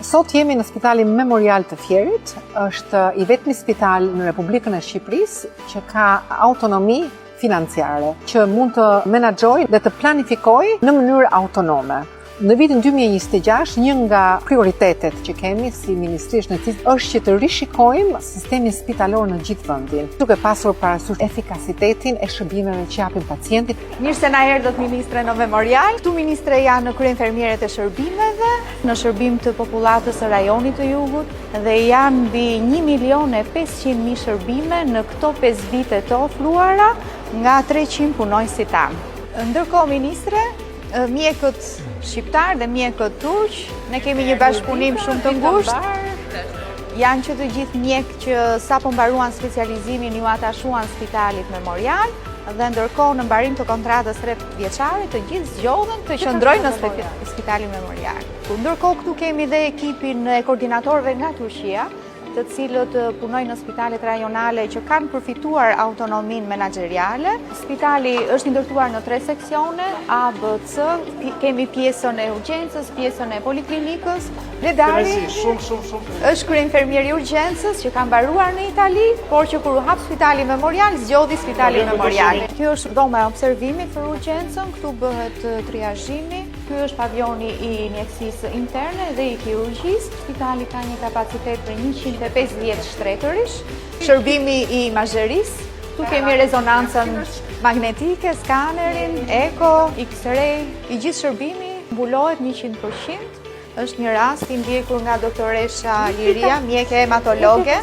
Sot jemi në Spitalin Memorial të Fierit, është i vetmi spital në Republikën e Shqipërisë që ka autonomi financiare, që mund të menaxhojë dhe të planifikojë në mënyrë autonome. Në vitin 2026, një nga prioritetet që kemi si Ministri e Shëndetësisë është që të rishikojmë sistemin spitalor në gjithë vendin, duke pasur parasysh efikasitetin e shërbimeve që japin pacientit. Mirë se na erdhët ministre në Memorial. Këtu ministre janë në kryenfermierët e shërbimeve, në shërbim të popullatës së rajonit të Jugut dhe janë mbi 1.500.000 shërbime në këto 5 vite të ofruara nga 300 punonjësit tanë. Ndërkohë ministre, mjekët shqiptar dhe mjekët turq, ne kemi një bashkëpunim shumë të ngushtë. Janë që të gjithë mjekë që sapo mbaruan specializimin ju atashuan Spitalit Memorial dhe ndërkohë në mbarim të kontratës 3 vjeçare të gjithë zgjodhen të qëndrojnë në Spitalin Memorial. Ndërkohë këtu kemi dhe ekipin e koordinatorëve nga Turqia, të cilët punojnë në spitalet rajonale që kanë përfituar autonominë menaxheriale. Spitali është ndërtuar në 3 seksione, A, B, C. Kemi pjesën e urgjencës, pjesën e poliklinikës. Ledari është kryenfermier i urgjencës që ka mbaruar në Itali, por që kur u hap Spitali Memorial, zgjodhi Spitali Memorial. Kjo është dhoma e observimit për urgjencën, këtu bëhet triazhimi. Ky është pavioni i mjekësisë interne dhe i kirurgjisë. Spitali ka një kapacitet për 150 shtretërish. Shërbimi i imazherisë. Tu kemi rezonancën magnetike, skanerin, eko, X-ray. I gjithë shërbimi mbulohet 100%. Është një rast i ndjekur nga doktoresha Liria, mjeke hematologe.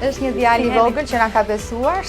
Është një djalë i vogël që na ka besuar.